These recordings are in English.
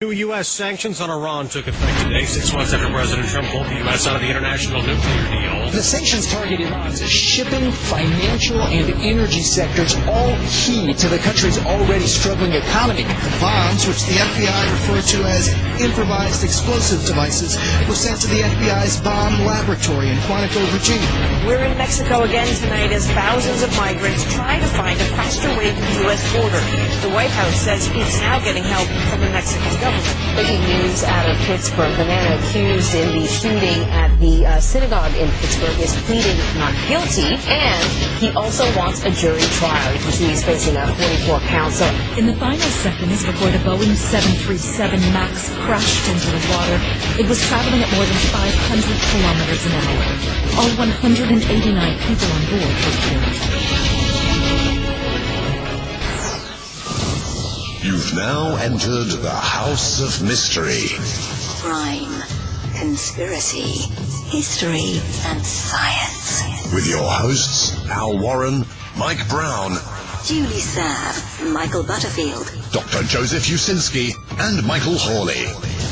New U.S. sanctions on Iran took effect today, 6 months after President Trump pulled the U.S. out of the international nuclear deal. The sanctions target Iran's shipping, financial, and energy sectors, all key to the country's already struggling economy. The bombs, which the FBI referred to as improvised explosive devices, were sent to the FBI's bomb laboratory in Quantico, Virginia. We're in Mexico again tonight as thousands of migrants try to find a faster way to the U.S. border. The White House says it's now getting help from the Mexican government. Breaking news out of Pittsburgh. The man accused in the shooting at the synagogue in Pittsburgh is pleading not guilty, and he also wants a jury trial. You can see he's facing 44 counts. In the final seconds before the Boeing 737 MAX crashed into the water, it was traveling at more than 500 kilometers an hour. All 189 people on board were killed. You've now entered the House of Mystery. Crime, conspiracy, history, and science. With your hosts, Al Warren, Mike Brown, Julie Sav, Michael Butterfield, Dr. Joseph Usinski, and Michael Hawley.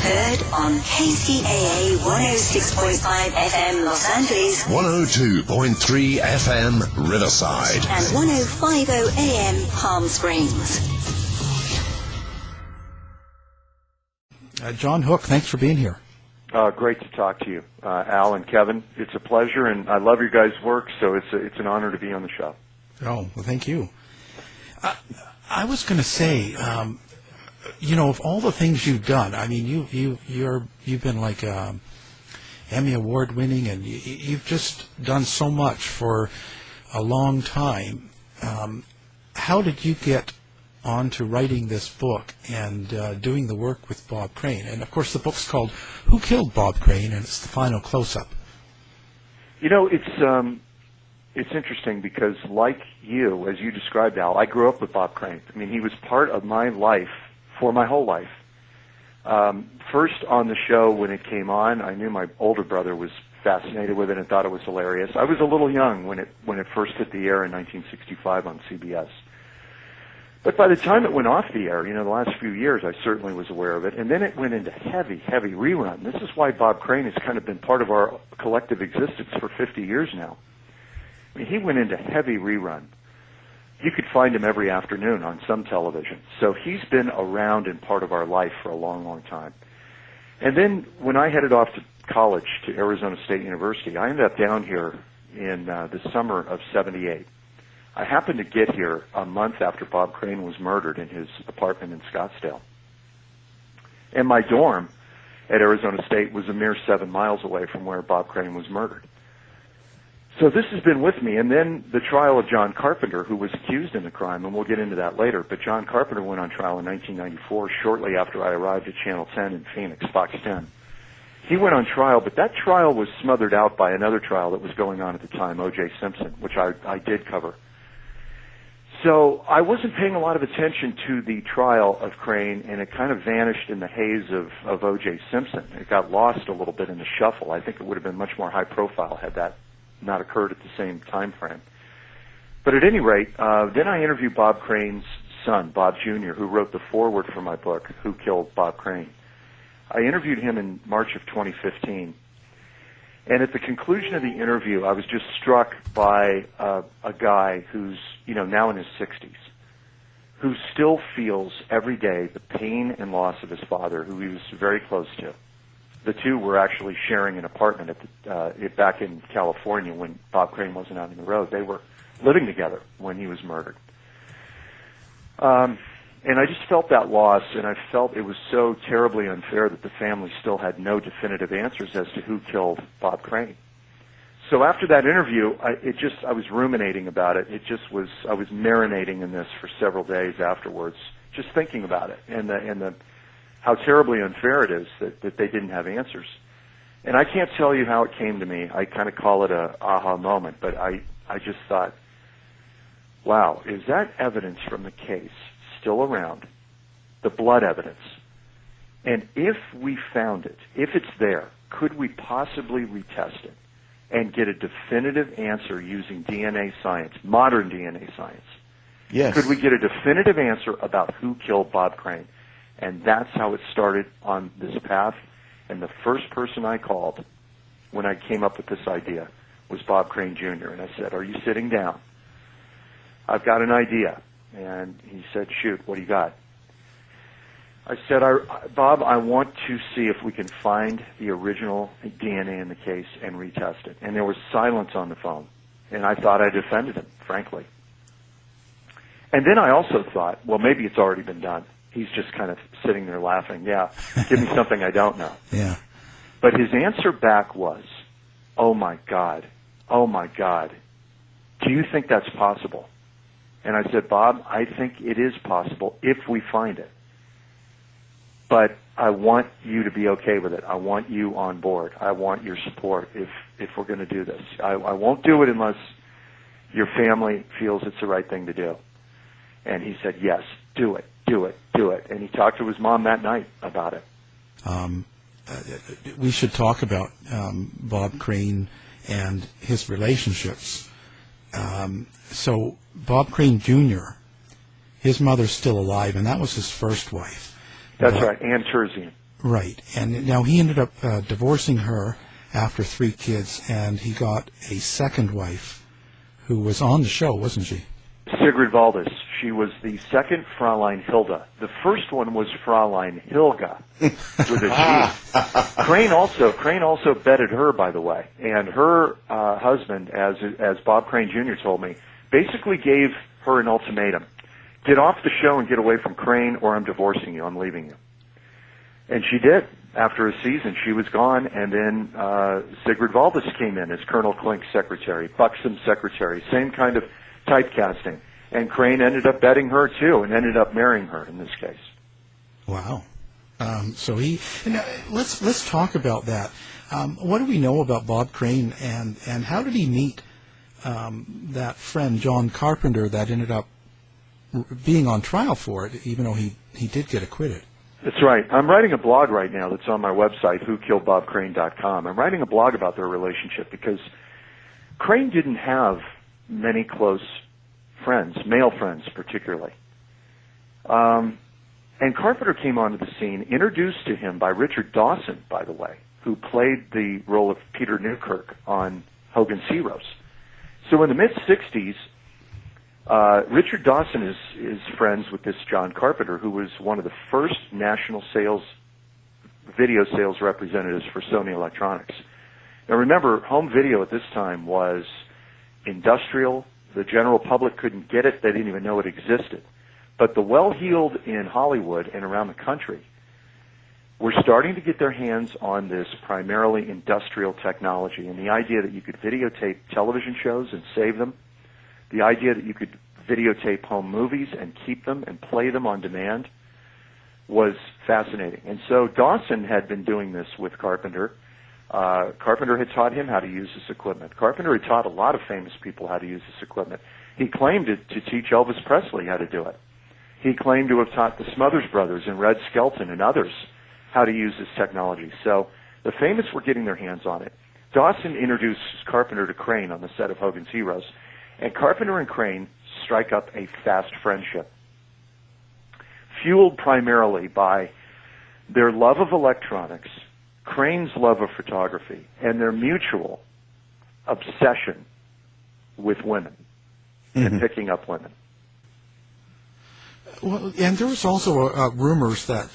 Heard on KCAA 106.5 FM Los Angeles, 102.3 FM Riverside, and 105.0 AM Palm Springs. John Hook, thanks for being here. Great to talk to you, Al and Kevin. It's a pleasure, and I love your guys' work, so it's an honor to be on the show. Oh, well, thank you. I was going to say, of all the things you've done, I mean, you've been like Emmy Award winning, and you've just done so much for a long time. How did you get on to writing this book and doing the work with Bob Crane? And, of course, the book's called Who Killed Bob Crane, and it's the final close-up. You know, it's interesting because, like you, as you described, Al, I grew up with Bob Crane. I mean, he was part of my life for my whole life. First on the show when it came on, I knew my older brother was fascinated with it and thought it was hilarious. I was a little young when it first hit the air in 1965 on CBS. But by the time it went off the air, the last few years, I certainly was aware of it. And then it went into heavy, heavy rerun. This is why Bob Crane has kind of been part of our collective existence for 50 years now. I mean, he went into heavy rerun. You could find him every afternoon on some television. So he's been around and part of our life for a long, long time. And then when I headed off to college to Arizona State University, I ended up down here in the summer of '78. I happened to get here a month after Bob Crane was murdered in his apartment in Scottsdale. And my dorm at Arizona State was a mere 7 miles away from where Bob Crane was murdered. So this has been with me. And then the trial of John Carpenter, who was accused in the crime, and we'll get into that later, but John Carpenter went on trial in 1994, shortly after I arrived at Channel 10 in Phoenix, Fox 10. He went on trial, but that trial was smothered out by another trial that was going on at the time, O.J. Simpson, which I did cover. So I wasn't paying a lot of attention to the trial of Crane, and it kind of vanished in the haze of O.J. Simpson. It got lost a little bit in the shuffle. I think it would have been much more high profile had that not occurred at the same time frame. But at any rate, then I interviewed Bob Crane's son, Bob Jr., who wrote the foreword for my book, Who Killed Bob Crane. I interviewed him in March of 2015. And at the conclusion of the interview, I was just struck by a guy who's, now in his 60s, who still feels every day the pain and loss of his father, who he was very close to. The two were actually sharing an apartment back in California when Bob Crane wasn't out on the road. They were living together when he was murdered. And I just felt that loss, and I felt it was so terribly unfair that the family still had no definitive answers as to who killed Bob Crane. So after that interview, I was ruminating about it. I was marinating in this for several days afterwards, just thinking about it and how terribly unfair it is that they didn't have answers. And I can't tell you how it came to me. I kind of call it a aha moment, but I just thought, wow, is that evidence from the case still around, the blood evidence? And if we found it, if it's there, could we possibly retest it and get a definitive answer using DNA science, modern DNA science? Yes. Could we get a definitive answer about who killed Bob Crane? And that's how it started on this path. And the first person I called when I came up with this idea was Bob Crane Jr. And I said, "Are you sitting down? I've got an idea." And he said, "Shoot, what do you got?" I said, "Bob, I want to see if we can find the original DNA in the case and retest it." And there was silence on the phone. And I thought I defended him, frankly. And then I also thought, well, maybe it's already been done. He's just kind of sitting there laughing. Yeah, give me something I don't know. Yeah. But his answer back was, "Oh, my God. Oh, my God. Do you think that's possible?" And I said, "Bob, I think it is possible if we find it. But I want you to be okay with it. I want you on board. I want your support if we're going to do this. I won't do it unless your family feels it's the right thing to do." And he said, "Yes, do it, do it, do it." And he talked to his mom that night about it. We should talk about Bob Crane and his relationships. So Bob Crane Jr., his mother's still alive, and that was his first wife. That's right, Ann Terzian. Right, and now he ended up divorcing her after 3 kids, and he got a second wife who was on the show, wasn't she? Sigrid Valdis. She was the second Fraulein Hilda. The first one was Fraulein Hilga with a G. Crane also bedded her, by the way, and her husband, as Bob Crane Jr. told me, basically gave her an ultimatum: get off the show and get away from Crane, or I'm divorcing you. I'm leaving you. And she did. After a season, she was gone, and then Sigrid Valdis came in as Colonel Klink's secretary, buxom secretary, same kind of typecasting. And Crane ended up bedding her, too, and ended up marrying her in this case. Wow. So let's talk about that. What do we know about Bob Crane, and how did he meet that friend, John Carpenter, that ended up being on trial for it, even though he did get acquitted? That's right. I'm writing a blog right now that's on my website, whokilledbobcrane.com. I'm writing a blog about their relationship because Crane didn't have many close friends, male friends particularly. And Carpenter came onto the scene, introduced to him by Richard Dawson, by the way, who played the role of Peter Newkirk on Hogan's Heroes. So in the mid-'60s, Richard Dawson is friends with this John Carpenter, who was one of the first national video sales representatives for Sony Electronics. Now remember, home video at this time was industrial. The general public couldn't get it. They didn't even know it existed. But the well-heeled in Hollywood and around the country were starting to get their hands on this primarily industrial technology, and the idea that you could videotape television shows and save them, the idea that you could videotape home movies and keep them and play them on demand was fascinating. And so Dawson had been doing this with Carpenter. Carpenter had taught him how to use this equipment. Carpenter had taught a lot of famous people how to use this equipment. He claimed to teach Elvis Presley how to do it. He claimed to have taught the Smothers Brothers and Red Skelton and others how to use this technology. So the famous were getting their hands on it. Dawson introduced Carpenter to Crane on the set of Hogan's Heroes, and Carpenter and Crane strike up a fast friendship, fueled primarily by their love of electronics, Crane's love of photography, and their mutual obsession with women and picking up women. Well, and there was also rumors that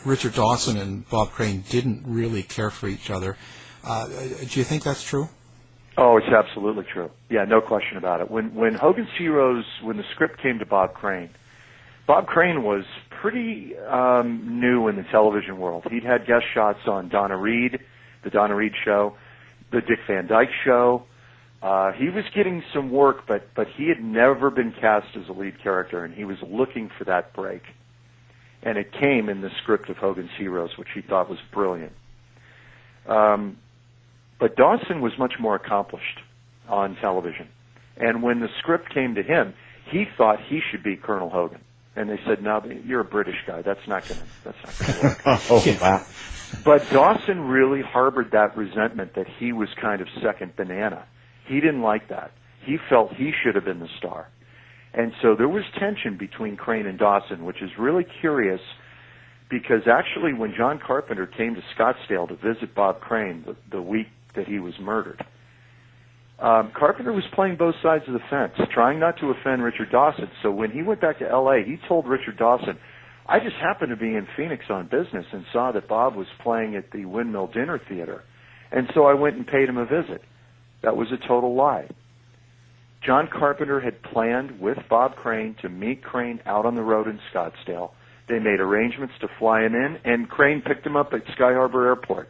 Richard Dawson and Bob Crane didn't really care for each other. Do you think that's true? Oh, it's absolutely true. Yeah, no question about it. When Hogan's Heroes, when the script came to Bob Crane was pretty new in the television world. He'd had guest shots on Donna Reed, the Donna Reed Show, the Dick Van Dyke Show. He was getting some work, but he had never been cast as a lead character, and he was looking for that break. And it came in the script of Hogan's Heroes, which he thought was brilliant. But Dawson was much more accomplished on television. And when the script came to him, he thought he should be Colonel Hogan. And they said, "No, you're a British guy. That's not going to work." Oh, wow. But Dawson really harbored that resentment that he was kind of second banana. He didn't like that. He felt he should have been the star. And so there was tension between Crane and Dawson, which is really curious because actually when John Carpenter came to Scottsdale to visit Bob Crane the week that he was murdered, Carpenter was playing both sides of the fence, trying not to offend Richard Dawson. So when he went back to L.A., he told Richard Dawson, I just happened to be in Phoenix on business and saw that Bob was playing at the Windmill Dinner Theater, and so I went and paid him a visit. That was a total lie. John Carpenter had planned with Bob Crane to meet Crane out on the road in Scottsdale. They made arrangements to fly him in, and Crane picked him up at Sky Harbor Airport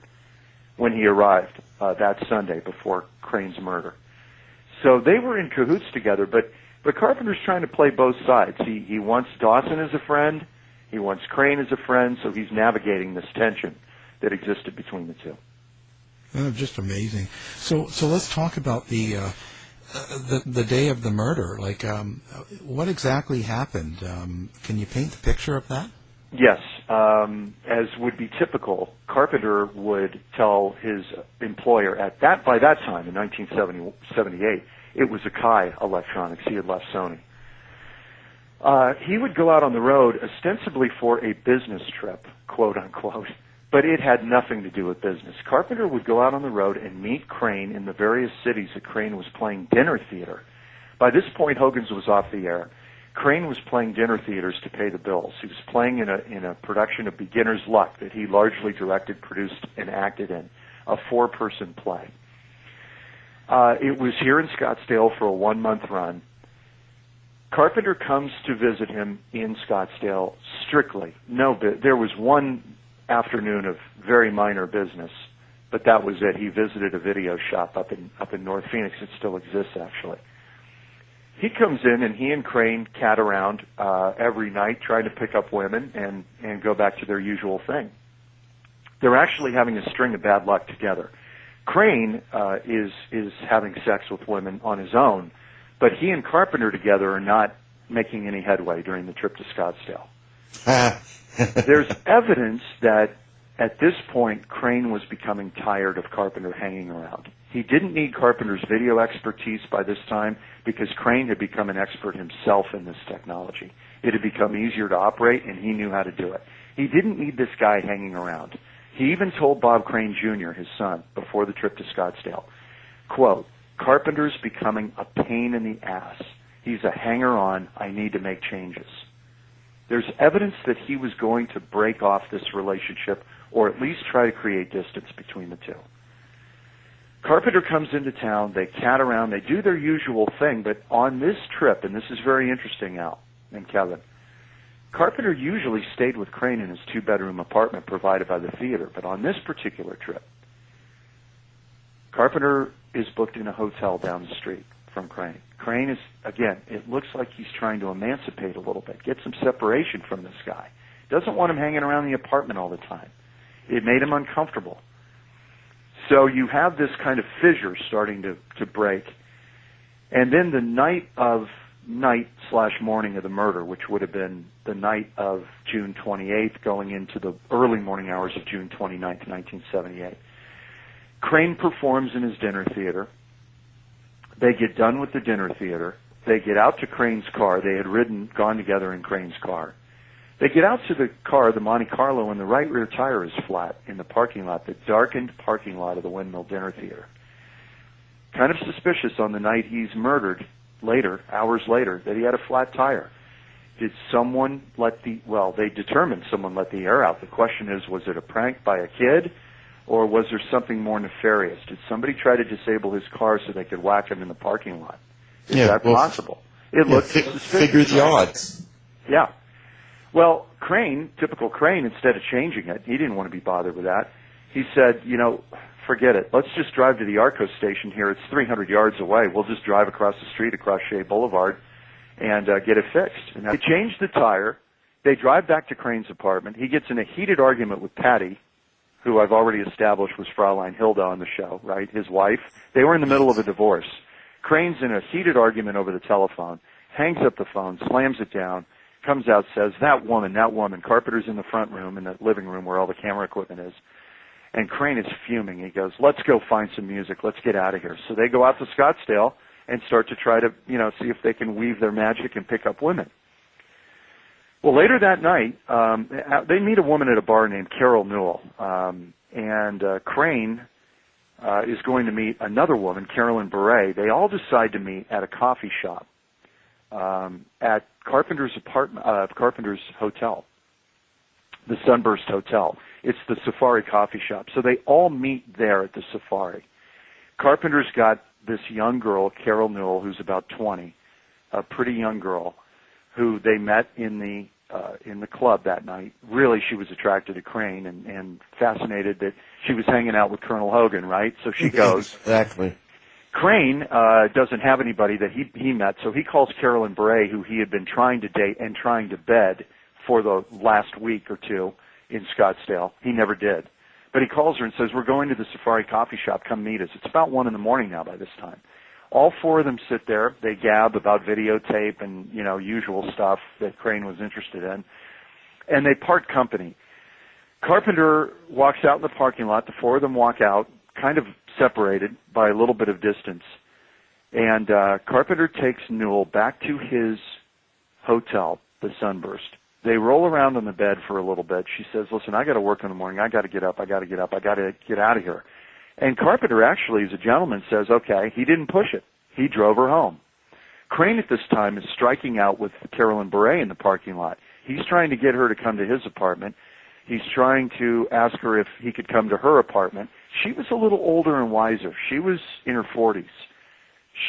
when he arrived that Sunday before Crane's murder. So they were in cahoots together, but Carpenter's trying to play both sides. He wants Dawson as a friend, he wants Crane as a friend, so he's navigating this tension that existed between the two. Just amazing. So let's talk about the day of the murder. Like, what exactly happened? Can you paint the picture of that? Yes. As would be typical, Carpenter would tell his employer by that time, in 1978, it was Akai Electronics. He had left Sony. He would go out on the road ostensibly for a business trip, quote unquote, but it had nothing to do with business. Carpenter would go out on the road and meet Crane in the various cities that Crane was playing dinner theater. By this point, Hogan's was off the air. Crane was playing dinner theaters to pay the bills. He was playing in a production of Beginner's Luck that he largely directed, produced, and acted in, a 4-person play. It was here in Scottsdale for a 1-month run. Carpenter comes to visit him in Scottsdale strictly. There was one afternoon of very minor business, but that was it. He visited a video shop up in North Phoenix. It still exists, actually. He comes in, and he and Crane cat around every night trying to pick up women and go back to their usual thing. They're actually having a string of bad luck together. Crane is having sex with women on his own, but he and Carpenter together are not making any headway during the trip to Scottsdale. There's evidence that at this point, Crane was becoming tired of Carpenter hanging around. He didn't need Carpenter's video expertise by this time because Crane had become an expert himself in this technology. It had become easier to operate, and he knew how to do it. He didn't need this guy hanging around. He even told Bob Crane Jr., his son, before the trip to Scottsdale, quote, Carpenter's becoming a pain in the ass. He's a hanger-on. I need to make changes. There's evidence that he was going to break off this relationship or at least try to create distance between the two. Carpenter comes into town, they cat around, they do their usual thing, but on this trip, and this is very interesting, Al and Kevin, Carpenter usually stayed with Crane in his 2-bedroom apartment provided by the theater, but on this particular trip, Carpenter is booked in a hotel down the street from Crane. Crane is, again, it looks like he's trying to emancipate a little bit, get some separation from this guy. Doesn't want him hanging around the apartment all the time. It made him uncomfortable. So you have this kind of fissure starting to break. And then the night/morning of the murder, which would have been the night of June 28th going into the early morning hours of June 29th, 1978. Crane performs in his dinner theater. They get done with the dinner theater. They get out to Crane's car. They had gone together in Crane's car. They get out to the car, the Monte Carlo, and the right rear tire is flat in the parking lot, the darkened parking lot of the Windmill Dinner Theater. Kind of suspicious on the night he's murdered later, hours later, that he had a flat tire. Did someone they determined someone let the air out. The question is, was it a prank by a kid, or was there something more nefarious? Did somebody try to disable his car so they could whack him in the parking lot? Is that possible? It looked suspicious. Figure the odds. Yeah. Well, Crane, typical Crane, instead of changing it, he didn't want to be bothered with that. He said, forget it. Let's just drive to the Arco station here. It's 300 yards away. We'll just drive across the street, across Shea Boulevard, and get it fixed. And they change the tire. They drive back to Crane's apartment. He gets in a heated argument with Patty, who I've already established was Fraulein Hilda on the show, right, his wife. They were in the middle of a divorce. Crane's in a heated argument over the telephone, hangs up the phone, slams it down, comes out, says, that woman. Carpenter's in the front room, in the living room where all the camera equipment is. And Crane is fuming. He goes, let's go find some music. Let's get out of here. So they go out to Scottsdale and start to try to, see if they can weave their magic and pick up women. Well, later that night, they meet a woman at a bar named Carol Newell, and Crane is going to meet another woman, Carolyn Beret. They all decide to meet at a coffee shop at Carpenter's hotel, the Sunburst Hotel. It's the Safari coffee shop. So they all meet there at the Safari. Carpenter's got this young girl, Carol Newell, who's about 20, a pretty young girl, who they met in the club that night. Really, she was attracted to Crane and fascinated that she was hanging out with Colonel Hogan, right? So she goes. Exactly. Crane doesn't have anybody that he met, so he calls Carolyn Bray, who he had been trying to date and trying to bed for the last week or two in Scottsdale. He never did. But he calls her and says, we're going to the Safari coffee shop. Come meet us. It's about 1 a.m. now by this time. All 4 of them sit there. They gab about videotape and, usual stuff that Crane was interested in. And they part company. Carpenter walks out in the parking lot. The 4 of them walk out, kind of separated by a little bit of distance. And Carpenter takes Newell back to his hotel, the Sunburst. They roll around on the bed for a little bit. She says, listen, I got to work in the morning. I got to get up. I got to get out of here. And Carpenter actually, as a gentleman, says, okay, he didn't push it. He drove her home. Crane at this time is striking out with Carolyn Beret in the parking lot. He's trying to get her to come to his apartment. He's trying to ask her if he could come to her apartment. She was a little older and wiser. She was in her 40s.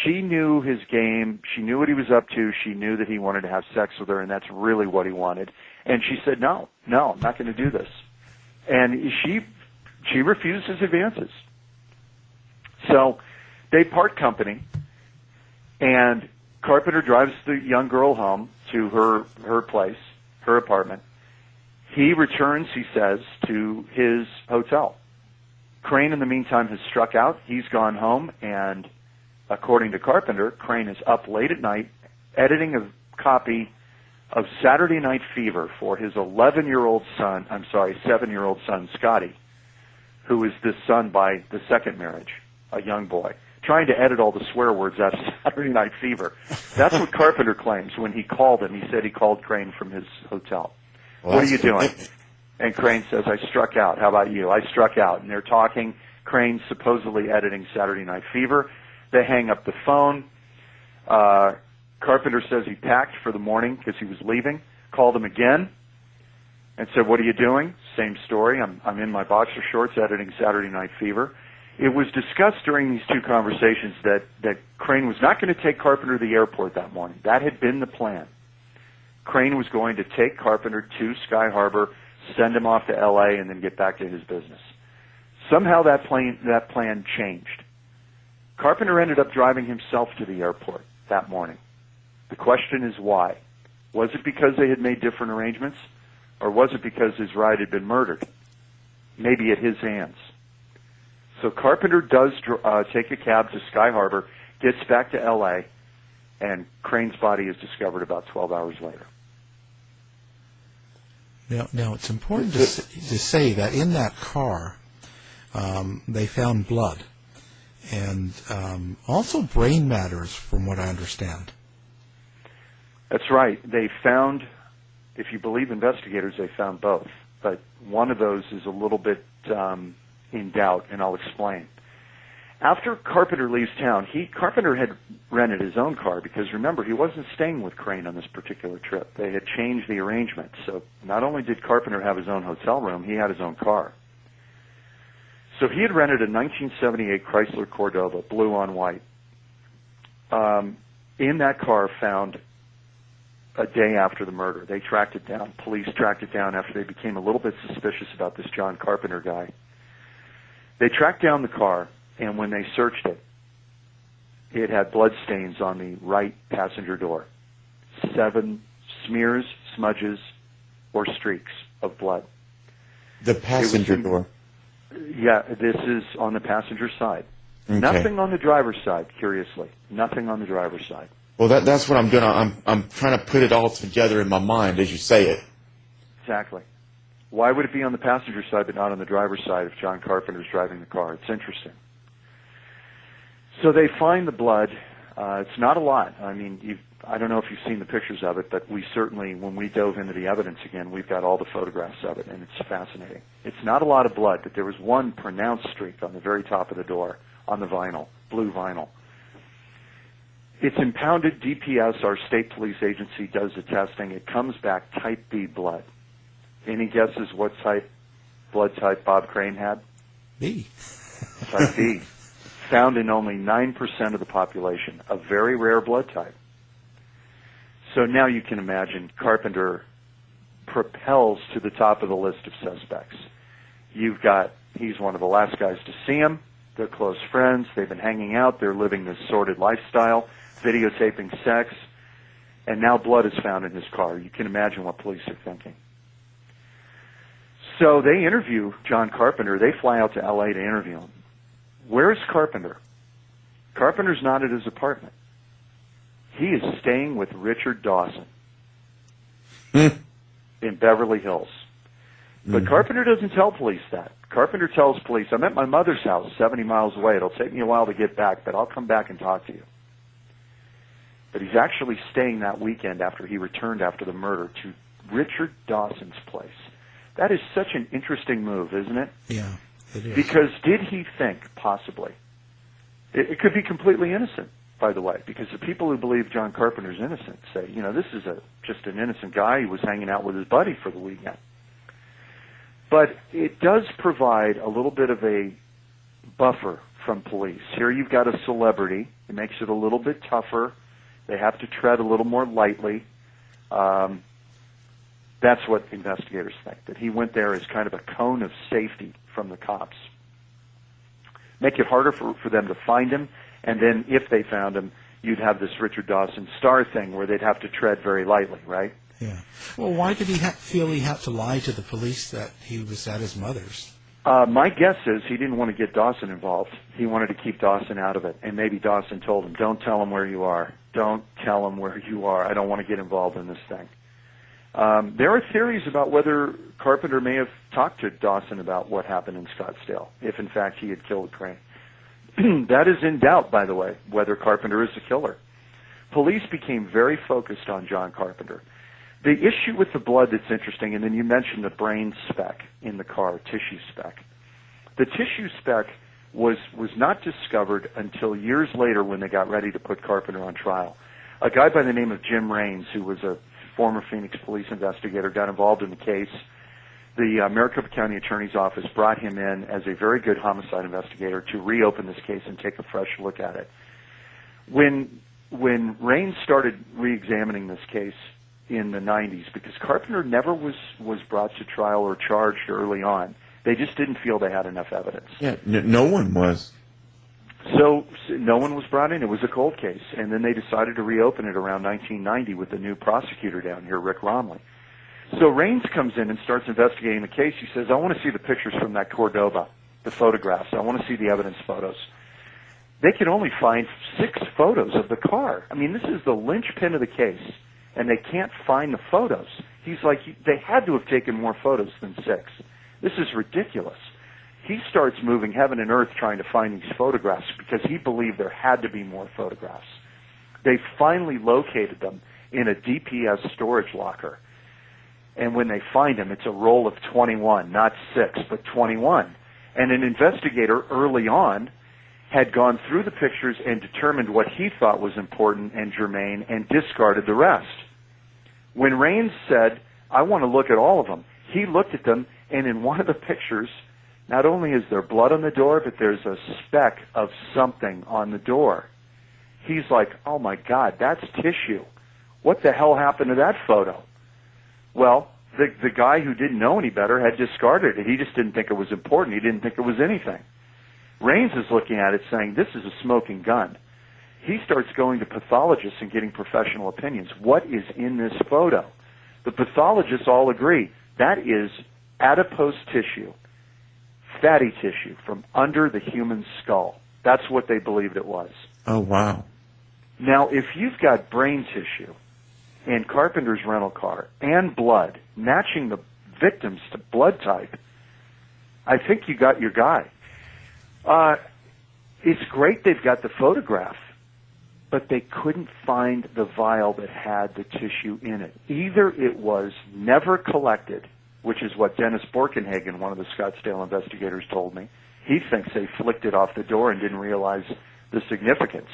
She knew his game. She knew what he was up to. She knew that he wanted to have sex with her, and that's really what he wanted. And she said, no, I'm not going to do this. And she refused his advances. So they part company, and Carpenter drives the young girl home to her place, her apartment. He returns, he says, to his hotel. Crane, in the meantime, has struck out. He's gone home, and according to Carpenter, Crane is up late at night editing a copy of Saturday Night Fever for his 7-year-old son, Scotty, who is this son by the second marriage, a young boy, trying to edit all the swear words out of Saturday Night Fever. That's what Carpenter claims when he called him. He said he called Crane from his hotel. Well, what are you doing? And Crane says, I struck out. How about you? I struck out. And they're talking. Crane's supposedly editing Saturday Night Fever. They hang up the phone. Carpenter says he packed for the morning because he was leaving. Called him again and said, what are you doing? Same story. I'm in my boxer shorts editing Saturday Night Fever. It was discussed during these 2 conversations that Crane was not going to take Carpenter to the airport that morning. That had been the plan. Crane was going to take Carpenter to Sky Harbor, send him off to L.A., and then get back to his business. Somehow that plan changed. Carpenter ended up driving himself to the airport that morning. The question is why. Was it because they had made different arrangements, or was it because his ride had been murdered? Maybe at his hands. So Carpenter does take a cab to Sky Harbor, gets back to L.A., and Crane's body is discovered about 12 hours later. Now it's important to say that in that car, they found blood and also brain matters, from what I understand. That's right. They found, if you believe investigators, they found both. But one of those is a little bit in doubt, and I'll explain. After Carpenter leaves town, Carpenter had rented his own car because, remember, he wasn't staying with Crane on this particular trip. They had changed the arrangement. So not only did Carpenter have his own hotel room, he had his own car. So he had rented a 1978 Chrysler Cordova, blue on white. In that car found a day after the murder. They tracked it down. Police tracked it down after they became a little bit suspicious about this John Carpenter guy. They tracked down the car, and when they searched it, it had blood stains on the right passenger door. 7 smears, smudges, or streaks of blood. The passenger door? Yeah, this is on the passenger side. Okay. Nothing on the driver's side, curiously. Nothing on the driver's side. Well, that's what I'm doing. I'm trying to put it all together in my mind as you say it. Exactly. Why would it be on the passenger side but not on the driver's side if John Carpenter's driving the car? It's interesting. So they find the blood. It's not a lot. I mean, I don't know if you've seen the pictures of it, but we certainly, when we dove into the evidence again, we've got all the photographs of it, and it's fascinating. It's not a lot of blood, but there was one pronounced streak on the very top of the door on the vinyl, blue vinyl. It's impounded. DPS, our state police agency, does the testing. It comes back type B blood. Any guesses what blood type Bob Crane had? B. Type B. Found in only 9% of the population, a very rare blood type. So now you can imagine Carpenter propels to the top of the list of suspects. He's one of the last guys to see him. They're close friends. They've been hanging out. They're living this sordid lifestyle, videotaping sex, and now blood is found in his car. You can imagine what police are thinking. So they interview John Carpenter. They fly out to L.A. to interview him. Where's Carpenter? Carpenter's not at his apartment. He is staying with Richard Dawson in Beverly Hills. But Carpenter doesn't tell police that. Carpenter tells police, I'm at my mother's house 70 miles away. It'll take me a while to get back, but I'll come back and talk to you. But he's actually staying that weekend after he returned after the murder to Richard Dawson's place. That is such an interesting move, isn't it? Yeah, it is. Because did he think, possibly, it could be completely innocent, by the way, because the people who believe John Carpenter's innocent say, this is just an innocent guy who was hanging out with his buddy for the weekend. But it does provide a little bit of a buffer from police. Here you've got a celebrity. It makes it a little bit tougher. They have to tread a little more lightly. That's what investigators think, that he went there as kind of a cone of safety from the cops. Make it harder for them to find him, and then if they found him, you'd have this Richard Dawson star thing where they'd have to tread very lightly, right? Yeah. Well, why did he feel he had to lie to the police that he was at his mother's? My guess is he didn't want to get Dawson involved. He wanted to keep Dawson out of it, and maybe Dawson told him, don't tell him where you are. Don't tell him where you are. I don't want to get involved in this thing. There are theories about whether Carpenter may have talked to Dawson about what happened in Scottsdale, if in fact he had killed Crane. That is in doubt, by the way, whether Carpenter is the killer. Police became very focused on John Carpenter. The issue with the blood that's interesting, and then you mentioned the brain speck in the car, tissue speck. The tissue speck was not discovered until years later when they got ready to put Carpenter on trial. A guy by the name of Jim Raines, who was a former Phoenix police investigator, got involved in the case. The Maricopa County Attorney's Office brought him in as a very good homicide investigator to reopen this case and take a fresh look at it. When Raines started re-examining this case in the 90s, because Carpenter never was brought to trial or charged early on, they just didn't feel they had enough evidence. Yeah, no one was. So no one was brought in. It was a cold case. And then they decided to reopen it around 1990 with the new prosecutor down here, Rick Romley. So Raines comes in and starts investigating the case. He says, I want to see the pictures from that Cordoba, the photographs. I want to see the evidence photos. They could only find 6 photos of the car. I mean, this is the linchpin of the case, and they can't find the photos. He's like, they had to have taken more photos than 6. This is ridiculous. He starts moving heaven and earth trying to find these photographs because he believed there had to be more photographs. They finally located them in a DPS storage locker. And when they find them, it's a roll of 21, not 6, but 21. And an investigator early on had gone through the pictures and determined what he thought was important and germane and discarded the rest. When Raines said, I want to look at all of them, he looked at them, and in one of the pictures, not only is there blood on the door, but there's a speck of something on the door. He's like, oh my God, that's tissue. What the hell happened to that photo? Well, the guy who didn't know any better had discarded it. He just didn't think it was important. He didn't think it was anything. Raines is looking at it saying, this is a smoking gun. He starts going to pathologists and getting professional opinions. What is in this photo? The pathologists all agree. That is adipose tissue, fatty tissue from under the human skull. That's what they believed it was. Oh, wow. Now, if you've got brain tissue in Carpenter's rental car and blood matching the victim's blood type, I think you got your guy. It's great they've got the photograph. but they couldn't find the vial that had the tissue in it. Either it was never collected, which is what Dennis Borkenhagen, one of the Scottsdale investigators, told me. He thinks they flicked it off the door and didn't realize the significance.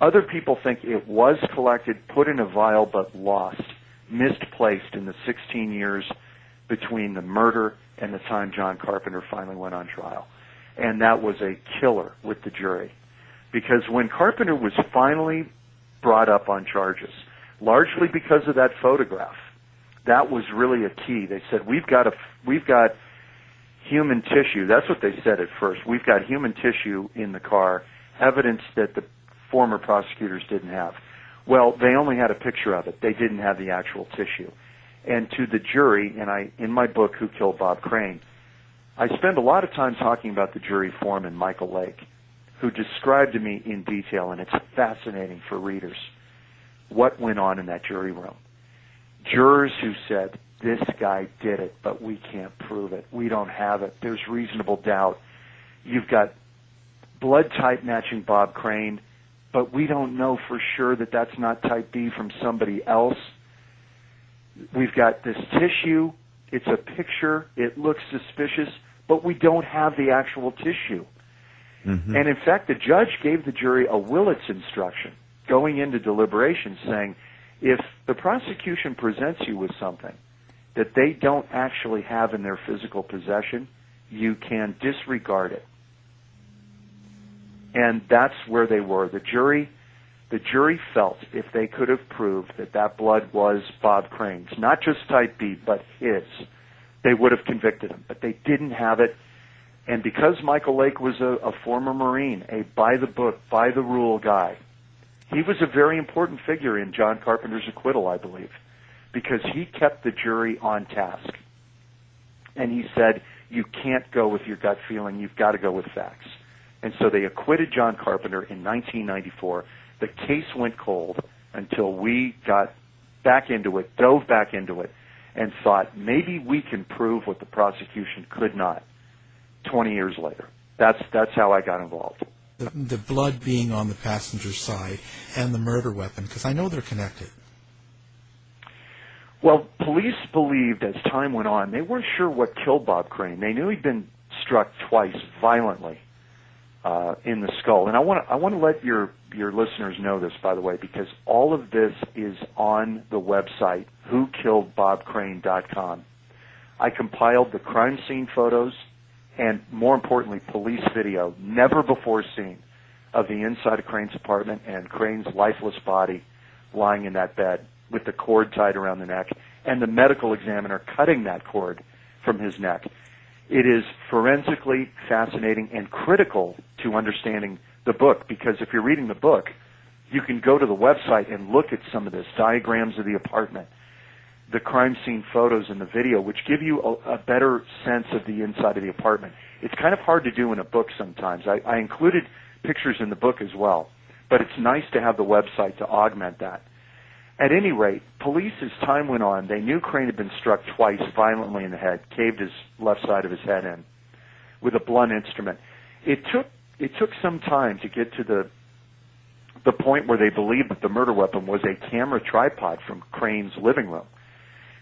Other people think it was collected, put in a vial, but lost, misplaced in the 16 years between the murder and the time John Carpenter finally went on trial. And that was a killer with the jury. Because when Carpenter was finally brought up on charges, largely because of that photograph, that was really a key. They said, we've got human tissue. That's what they said at first. We've got human tissue in the car, evidence that the former prosecutors didn't have. Well, they only had a picture of it. They didn't have the actual tissue. And to the jury, and in my book, Who Killed Bob Crane, I spend a lot of time talking about the jury foreman, Michael Lake, who described to me in detail, and it's fascinating for readers, what went on in that jury room. Jurors who said, this guy did it, but we can't prove it. We don't have it. There's reasonable doubt. You've got blood type matching Bob Crane, but we don't know for sure that that's not type B from somebody else. We've got this tissue. It's a picture. It looks suspicious, but we don't have the actual tissue. Mm-hmm. And in fact, the judge gave the jury a Willits instruction going into deliberations saying, if the prosecution presents you with something that they don't actually have in their physical possession, you can disregard it. And that's where they were. The jury felt if they could have proved that that blood was Bob Crane's, not just type B, but his, they would have convicted him. But they didn't have it. And because Michael Lake was a former Marine, a by-the-book, by-the-rule guy, he was a very important figure in John Carpenter's acquittal, I believe, because he kept the jury on task. And he said, you can't go with your gut feeling, you've got to go with facts. And so they acquitted John Carpenter in 1994. The case went cold until we got back into it, dove back into it, and thought maybe we can prove what the prosecution could not 20 years later. That's how I got involved. The blood being on the passenger side and the murder weapon, because I know they're connected. Well, police believed as time went on, they weren't sure what killed Bob Crane. They knew he'd been struck twice violently in the skull. And I want to let your listeners know this, by the way, because all of this is on the website, whokilledbobcrane.com. I compiled the crime scene photos and, more importantly, police video, never before seen, of the inside of Crane's apartment and Crane's lifeless body lying in that bed with the cord tied around the neck, and the medical examiner cutting that cord from his neck. It is forensically fascinating and critical to understanding the book, because if you're reading the book, you can go to the website and look at some of this, diagrams of the apartment, the crime scene photos and the video, which give you a better sense of the inside of the apartment. It's kind of hard to do in a book sometimes. I included pictures in the book as well, but it's nice to have the website to augment that. At any rate, police, as time went on, they knew Crane had been struck twice violently in the head, caved his left side of his head in with a blunt instrument. It took some time to get to the point where they believed that the murder weapon was a camera tripod from Crane's living room.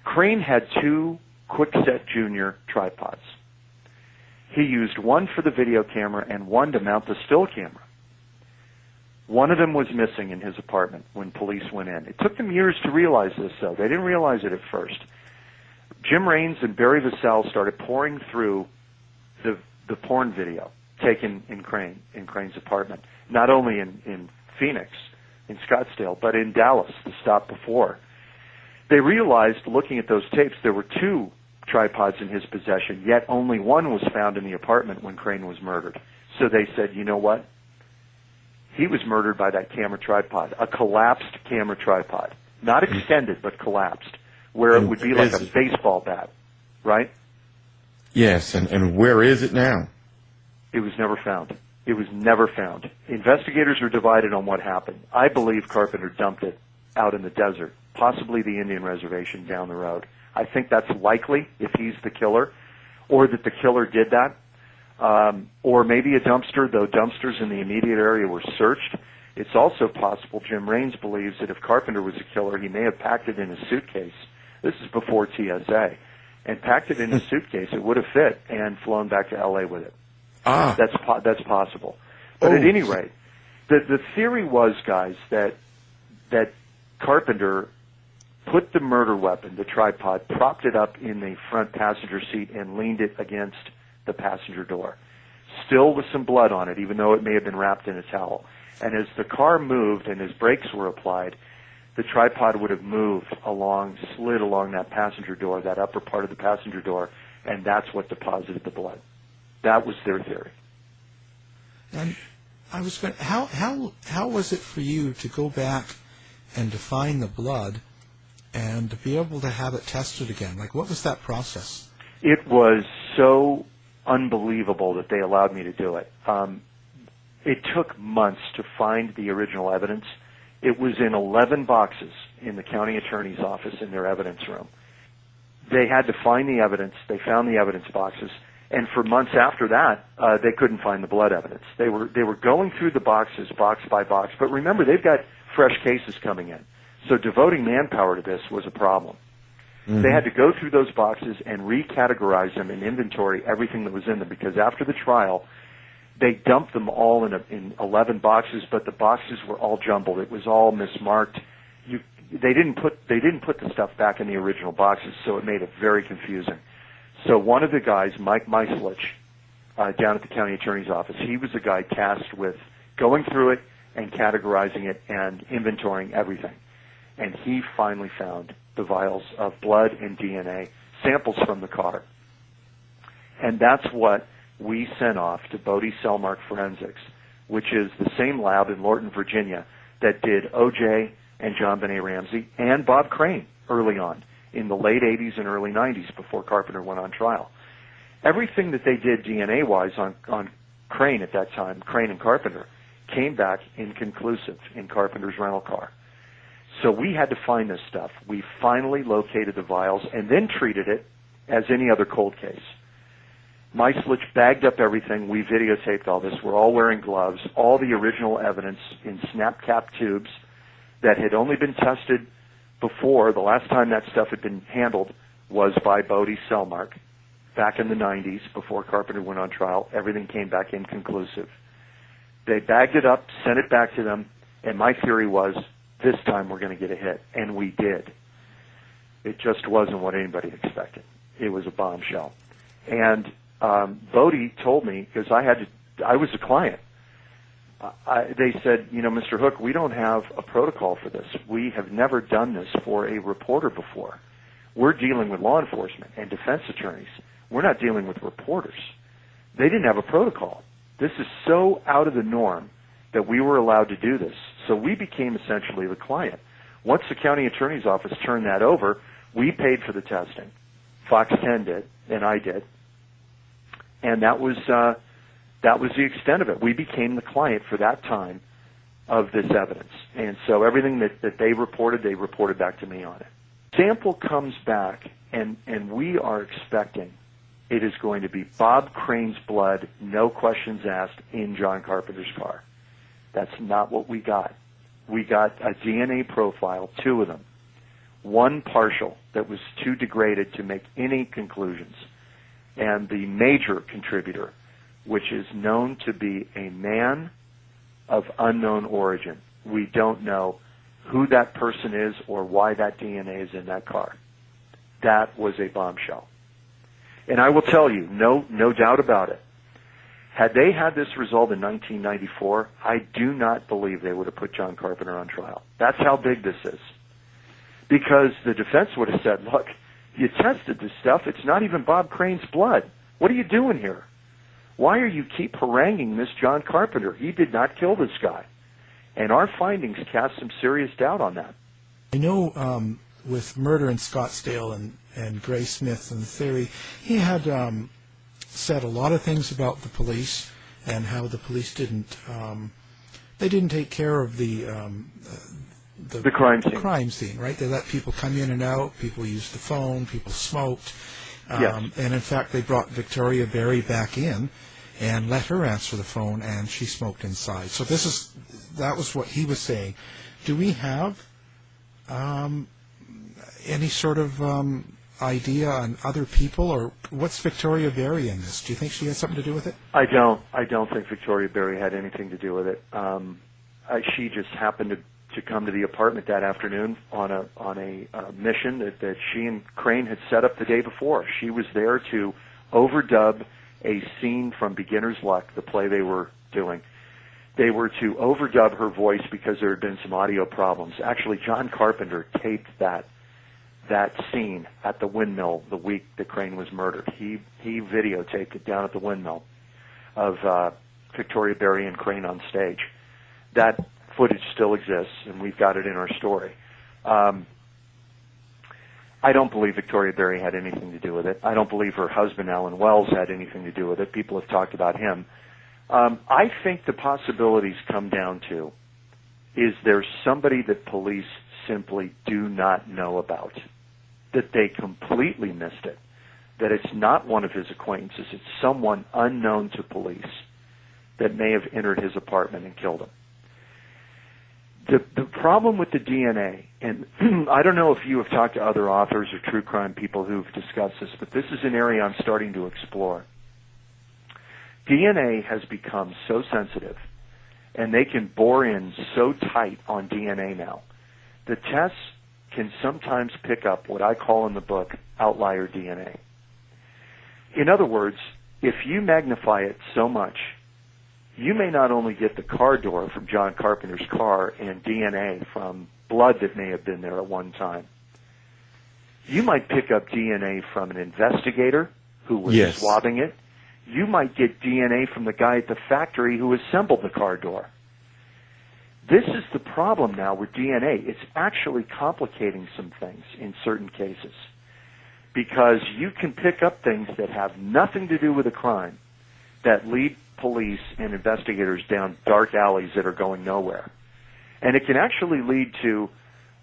Crane had two Kwikset Jr. tripods. He used one for the video camera and one to mount the still camera. One of them was missing in his apartment when police went in. It took them years to realize this, though. They didn't realize it at first. Jim Raines and Barry Vassell started pouring through the porn video taken in Crane's apartment, not only in Phoenix, in Scottsdale, but in Dallas, the stop before. They realized, looking at those tapes, there were two tripods in his possession, yet only one was found in the apartment when Crane was murdered. So they said, you know what? He was murdered by that camera tripod, a collapsed camera tripod. Not extended, but collapsed, where it would be like a baseball bat, right? Yes, and where is it now? It was never found. It was never found. Investigators are divided on what happened. I believe Carpenter dumped it out in the desert, possibly the Indian reservation down the road. I think that's likely if he's the killer, or that the killer did that. Or maybe a dumpster, though dumpsters in the immediate area were searched. It's also possible Jim Raines believes that if Carpenter was a killer, he may have packed it in a suitcase. This is before TSA. And packed it in a suitcase. It would have fit and flown back to L.A. with it. That's possible. But at any rate, the theory was, guys, that Carpenter put the murder weapon, the tripod, propped it up in the front passenger seat and leaned it against the passenger door. Still with some blood on it, even though it may have been wrapped in a towel. And as the car moved and as brakes were applied, the tripod would have slid along that passenger door, that upper part of the passenger door, and that's what deposited the blood. That was their theory. And I was going, how was it for you to go back and to find the blood and to be able to have it tested again? Like, what was that process? It was so unbelievable that they allowed me to do it. It took months to find the original evidence. It was in 11 boxes in the county attorney's office in their evidence room. They had to find the evidence. They found the evidence boxes. And for months after that, they couldn't find the blood evidence. They were going through the boxes, box by box. But remember, they've got fresh cases coming in. So devoting manpower to this was a problem. Mm-hmm. They had to go through those boxes and recategorize them and inventory everything that was in them, because after the trial, they dumped them all in 11 boxes, but the boxes were all jumbled. It was all mismarked. They didn't put the stuff back in the original boxes, so it made it very confusing. So one of the guys, Mike Meislich, down at the county attorney's office, he was the guy tasked with going through it and categorizing it and inventorying everything. And he finally found the vials of blood and DNA samples from the car. And that's what we sent off to Bodie Cellmark Forensics, which is the same lab in Lorton, Virginia, that did O.J. and John Benet Ramsey and Bob Crane early on in the late 80s and early 90s before Carpenter went on trial. Everything that they did DNA-wise on Crane at that time, Crane and Carpenter, came back inconclusive in Carpenter's rental car. So we had to find this stuff. We finally located the vials and then treated it as any other cold case. Meislich bagged up everything. We videotaped all this. We're all wearing gloves. All the original evidence in snap-cap tubes that had only been tested before. The last time that stuff had been handled was by Bodie Cellmark back in the 90s before Carpenter went on trial. Everything came back inconclusive. They bagged it up, sent it back to them, and my theory was, this time we're going to get a hit. And we did. It just wasn't what anybody expected. It was a bombshell. And Bodie told me, because I was a client, they said, Mr. Hook, we don't have a protocol for this. We have never done this for a reporter before. We're dealing with law enforcement and defense attorneys. We're not dealing with reporters. They didn't have a protocol. This is so out of the norm that we were allowed to do this. So we became essentially the client. Once the county attorney's office turned that over, we paid for the testing. Fox 10 did, and I did. And that was the extent of it. We became the client for that time of this evidence. And so everything that they reported back to me on it. Sample comes back, and we are expecting it is going to be Bob Crane's blood, no questions asked, in John Carpenter's car. That's not what we got. We got a DNA profile, 2 of them. One partial that was too degraded to make any conclusions. And the major contributor, which is known to be a man of unknown origin. We don't know who that person is or why that DNA is in that car. That was a bombshell. And I will tell you, no doubt about it, had they had this result in 1994, I do not believe they would have put John Carpenter on trial. That's how big this is. Because the defense would have said, look, you tested this stuff. It's not even Bob Crane's blood. What are you doing here? Why are you keep haranguing this John Carpenter? He did not kill this guy. And our findings cast some serious doubt on that. I know with Murder in Scottsdale and Gray Smith and the theory, he had said a lot of things about the police and how the police didn't take care of the crime scene, right? They let people come in and out, people used the phone, people smoked. Yes. And in fact, they brought Victoria Berry back in, and let her answer the phone, and she smoked inside. So that was what he was saying. Do we have any sort of idea on other people, or what's Victoria Berry in this? Do you think she had something to do with it? I don't think Victoria Berry had anything to do with it. She just happened to come to the apartment that afternoon on a mission that she and Crane had set up the day before. She was there to overdub a scene from Beginner's Luck, the play they were doing. They were to overdub her voice because there had been some audio problems. Actually, John Carpenter taped that scene at the windmill the week that Crane was murdered. He videotaped it down at the windmill of Victoria Berry and Crane on stage. That footage still exists, and we've got it in our story. I don't believe Victoria Berry had anything to do with it. I don't believe her husband, Alan Wells, had anything to do with it. People have talked about him. I think the possibilities come down to, is there somebody that police simply do not know about, that they completely missed it, that it's not one of his acquaintances, it's someone unknown to police that may have entered his apartment and killed him. The problem with the DNA, and I don't know if you have talked to other authors or true crime people who've discussed this, but this is an area I'm starting to explore. DNA has become so sensitive, and they can bore in so tight on DNA now. The tests can sometimes pick up what I call in the book outlier DNA. In other words, if you magnify it so much, you may not only get the car door from John Carpenter's car and DNA from blood that may have been there at one time. You might pick up DNA from an investigator who was swabbing it. You might get DNA from the guy at the factory who assembled the car door. This is the problem now with DNA. It's actually complicating some things in certain cases, because you can pick up things that have nothing to do with a crime that lead police and investigators down dark alleys that are going nowhere. And it can actually lead to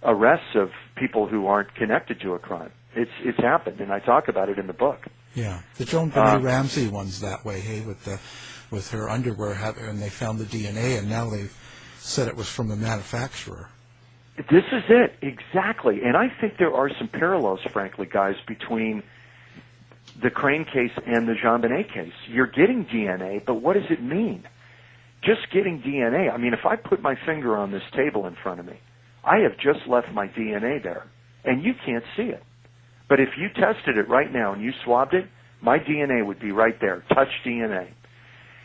arrests of people who aren't connected to a crime. It's happened, and I talk about it in the book. Yeah, the Joan Benet Ramsey one's that way, hey, with her underwear, and they found the DNA, and now they've said it was from the manufacturer. This is it, exactly. And I think there are some parallels, frankly, guys, between the Crane case and the Jean Benet case. You're getting DNA, but what does it mean? Just getting DNA. I mean, if I put my finger on this table in front of me, I have just left my DNA there, and you can't see it. But if you tested it right now and you swabbed it, my DNA would be right there, touch DNA.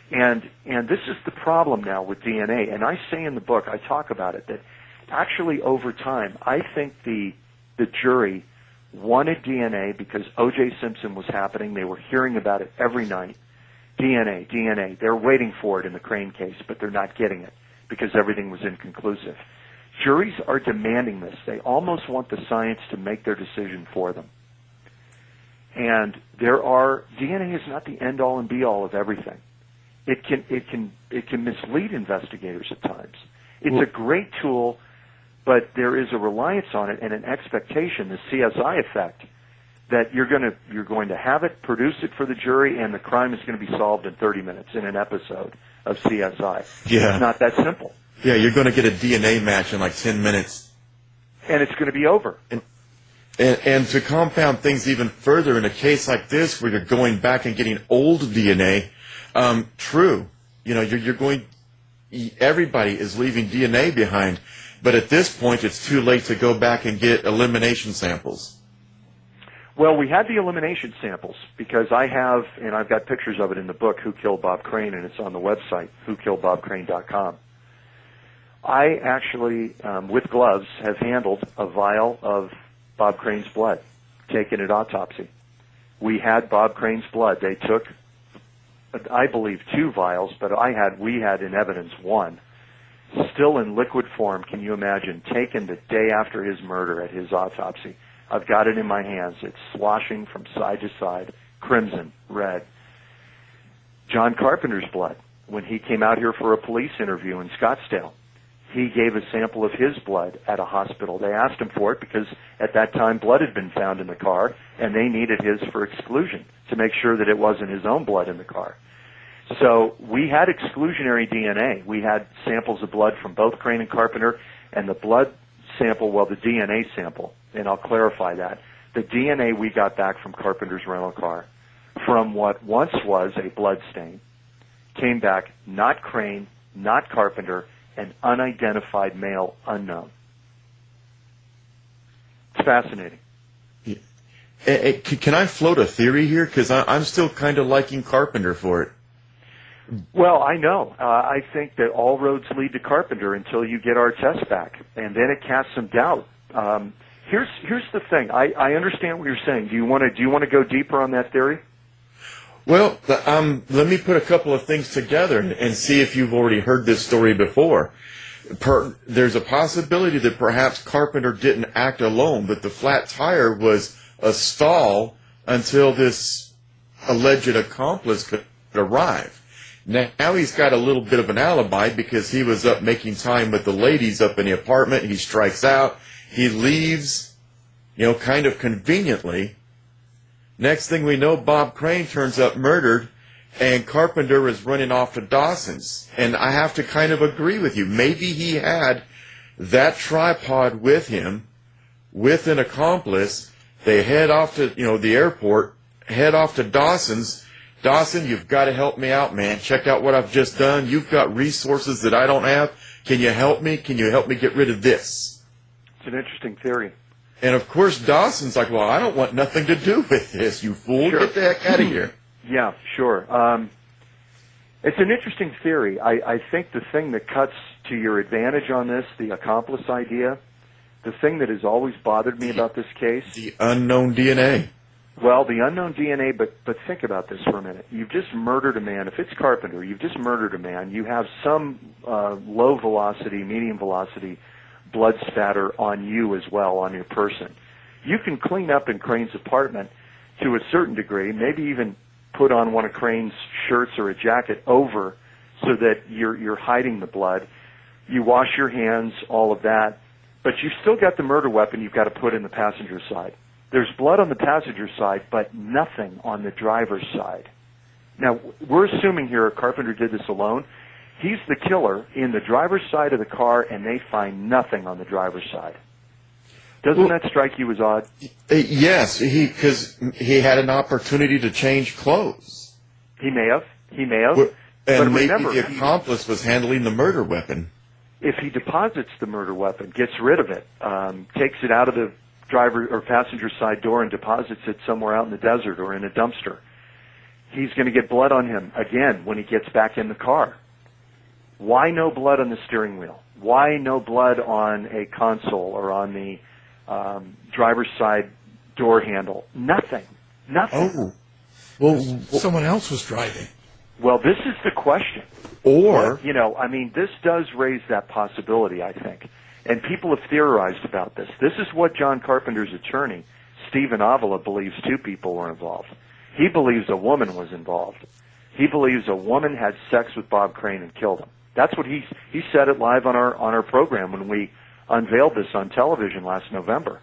And this is the problem now with DNA, and I say in the book, I talk about it, that actually over time, I think the jury wanted DNA because O.J. Simpson was happening. They were hearing about it every night. DNA. They're waiting for it in the Crane case, but they're not getting it because everything was inconclusive. Juries are demanding this. They almost want the science to make their decision for them. And DNA is not the end-all and be-all of everything. It can mislead investigators at times. It's a great tool, but there is a reliance on it and an expectation, the CSI effect, that you're going to have it, produce it for the jury, and the crime is going to be solved in 30 minutes in an episode of CSI. Yeah. It's not that simple. Yeah, you're going to get a DNA match in like 10 minutes. And it's going to be over. And to compound things even further, in a case like this where you're going back and getting old DNA, true, everybody is leaving DNA behind, but at this point it's too late to go back and get elimination samples. Well, we had the elimination samples because I've got pictures of it in the book, Who Killed Bob Crane, and it's on the website, whokilledbobcrane.com. I actually, with gloves, have handled a vial of Bob Crane's blood, taken at autopsy. We had Bob Crane's blood. They took, I believe, 2 vials, but we had in evidence 1, still in liquid form. Can you imagine? Taken the day after his murder at his autopsy. I've got it in my hands. It's sloshing from side to side, crimson, red. John Carpenter's blood, when he came out here for a police interview in Scottsdale, he gave a sample of his blood at a hospital. They asked him for it because at that time blood had been found in the car, and they needed his for exclusion to make sure that it wasn't his own blood in the car. So we had exclusionary DNA. We had samples of blood from both Crane and Carpenter, and the blood sample, well, the DNA sample, and I'll clarify that. The DNA we got back from Carpenter's rental car from what once was a blood stain came back not Crane, not Carpenter, an unidentified male unknown. It's fascinating. Can I float a theory here? Because I'm still kind of liking Carpenter for it. Well, I know. I think that all roads lead to Carpenter until you get our test back, and then it casts some doubt. Here's the thing. I understand what you're saying. Do you want to go deeper on that theory? Well, let me put a couple of things together and see if you've already heard this story before. There's a possibility that perhaps Carpenter didn't act alone, that the flat tire was a stall until this alleged accomplice could arrive. Now he's got a little bit of an alibi because he was up making time with the ladies up in the apartment. He strikes out. He leaves, kind of conveniently. Next thing we know, Bob Crane turns up murdered, and Carpenter is running off to Dawson's. And I have to kind of agree with you. Maybe he had that tripod with him, with an accomplice. They head off to, the airport, head off to Dawson's. Dawson, you've got to help me out, man. Check out what I've just done. You've got resources that I don't have. Can you help me? Can you help me get rid of this? It's an interesting theory. And, of course, Dawson's like, well, I don't want nothing to do with this, you fool. Sure. Get the heck out of here. Yeah, sure. It's an interesting theory. I think the thing that cuts to your advantage on this, the accomplice idea, the thing that has always bothered me about this case... The unknown DNA. Well, the unknown DNA, but think about this for a minute. You've just murdered a man. If it's Carpenter, you've just murdered a man. You have some low velocity, medium velocity blood spatter on you as well, on your person. You can clean up in Crane's apartment to a certain degree, maybe even put on one of Crane's shirts or a jacket over so that you're hiding the blood. You wash your hands, all of that, but you've still got the murder weapon you've got to put in the passenger side. There's blood on the passenger side, but nothing on the driver's side. Now, we're assuming here Carpenter did this alone. He's the killer in the driver's side of the car, and they find nothing on the driver's side. Doesn't that strike you as odd? Yes, because he had an opportunity to change clothes. He may have. And but maybe remember, the accomplice was handling the murder weapon. If he deposits the murder weapon, gets rid of it, takes it out of the driver or passenger side door and deposits it somewhere out in the desert or in a dumpster, he's going to get blood on him again when he gets back in the car. Why no blood on the steering wheel? Why no blood on a console or on the driver's side door handle? Nothing. Oh. Well, someone else was driving. Well, this is the question. Or, this does raise that possibility, I think. And people have theorized about this. This is what John Carpenter's attorney, Stephen Avila, believes two people were involved. He believes a woman was involved. He believes a woman had sex with Bob Crane and killed him. That's what he said it live on our program when we unveiled this on television last November.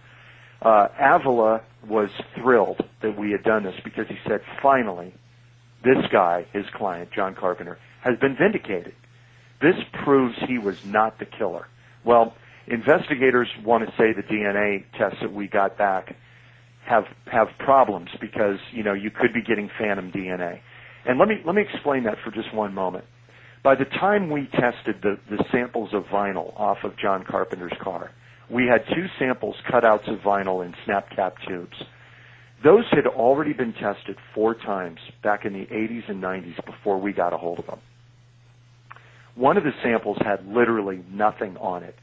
Avila was thrilled that we had done this because he said, finally, this guy, his client, John Carpenter, has been vindicated. This proves he was not the killer. Well, investigators want to say the DNA tests that we got back have problems because, you could be getting phantom DNA. And let me explain that for just one moment. By the time we tested the samples of vinyl off of John Carpenter's car, we had 2 samples cutouts of vinyl in snap-cap tubes. Those had already been tested 4 times back in the 80s and 90s before we got a hold of them. One of the samples had literally nothing on it.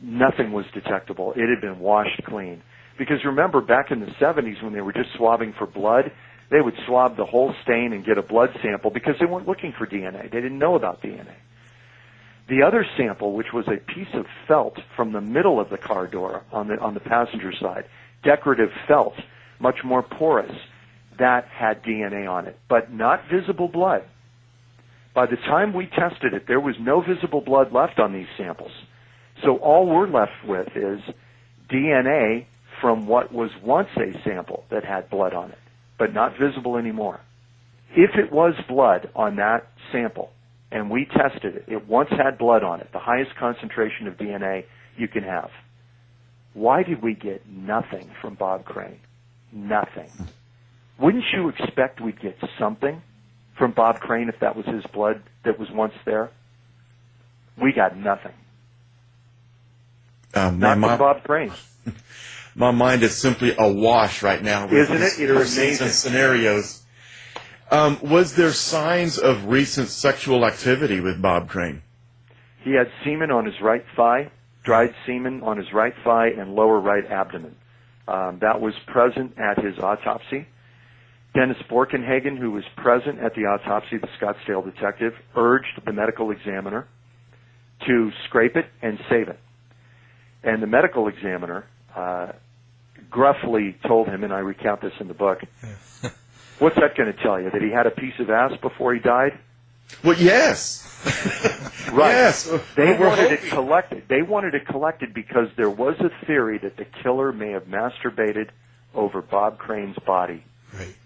Nothing was detectable. It had been washed clean. Because remember, back in the 70s when they were just swabbing for blood, they would swab the whole stain and get a blood sample because they weren't looking for DNA. They didn't know about DNA. The other sample, which was a piece of felt from the middle of the car door on the passenger side, decorative felt, much more porous, that had DNA on it, but not visible blood. By the time we tested it, there was no visible blood left on these samples. So all we're left with is DNA from what was once a sample that had blood on it, but not visible anymore. If it was blood on that sample, and we tested it, it once had blood on it, the highest concentration of DNA you can have. Why did we get nothing from Bob Crane? Nothing. Wouldn't you expect we'd get something from Bob Crane if that was his blood that was once there? We got nothing. Not from Bob Crane. My mind is simply awash right now with Isn't it? It's amazing. and scenarios. Was there signs of recent sexual activity with Bob Crane? He had semen on his right thigh, dried semen on his right thigh and lower right abdomen. That was present at his autopsy. Dennis Borkenhagen, who was present at the autopsy, the Scottsdale detective, urged the medical examiner to scrape it and save it. And the medical examiner gruffly told him, and I recount this in the book, what's that going to tell you? That he had a piece of ass before he died? Well, yes. Right. Yes. They wanted it collected. They wanted it collected because there was a theory that the killer may have masturbated over Bob Crane's body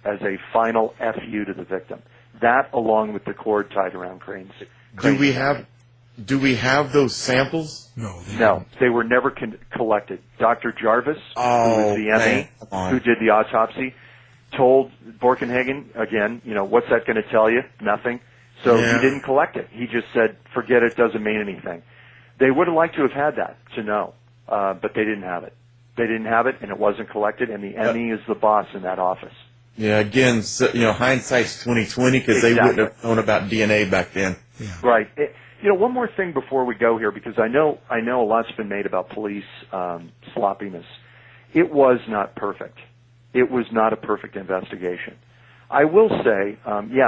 as a final FU to the victim. That, along with the cord tied around Crane's. Do we have those samples? No, they were never collected. Dr. Jarvis, who was the ME, who did the autopsy, told Borkenhagen, again, what's that going to tell you? Nothing. So he didn't collect it. He just said, forget it, doesn't mean anything. They would have liked to have had that, to know, but they didn't have it. They didn't have it, and it wasn't collected, and the ME is the boss in that office. Yeah, again, hindsight's 20/20 because they wouldn't have known about DNA back then. Yeah. Right. One more thing before we go here, because I know a lot's been made about police sloppiness. It was not perfect. It was not a perfect investigation. I will say,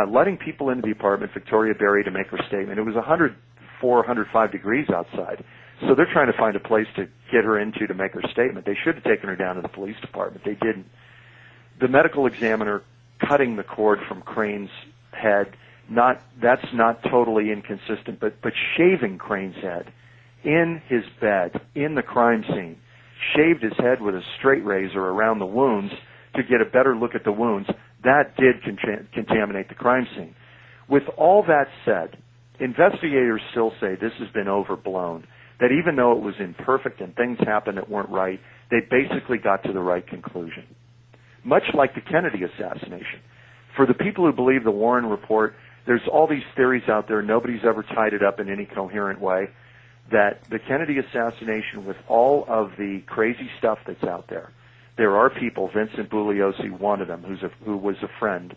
letting people into the apartment, Victoria Berry, to make her statement, it was 104, 105 degrees outside. So they're trying to find a place to get her into to make her statement. They should have taken her down to the police department. They didn't. The medical examiner cutting the cord from Crane's head, that's not totally inconsistent, but shaving Crane's head in his bed, in the crime scene, shaved his head with a straight razor around the wounds to get a better look at the wounds, that did contaminate the crime scene. With all that said, investigators still say this has been overblown, that even though it was imperfect and things happened that weren't right, they basically got to the right conclusion. Much like the Kennedy assassination. For the people who believe the Warren report, there's all these theories out there, nobody's ever tied it up in any coherent way, that the Kennedy assassination, with all of the crazy stuff that's out there, there are people, Vincent Bugliosi, one of them, who was a friend,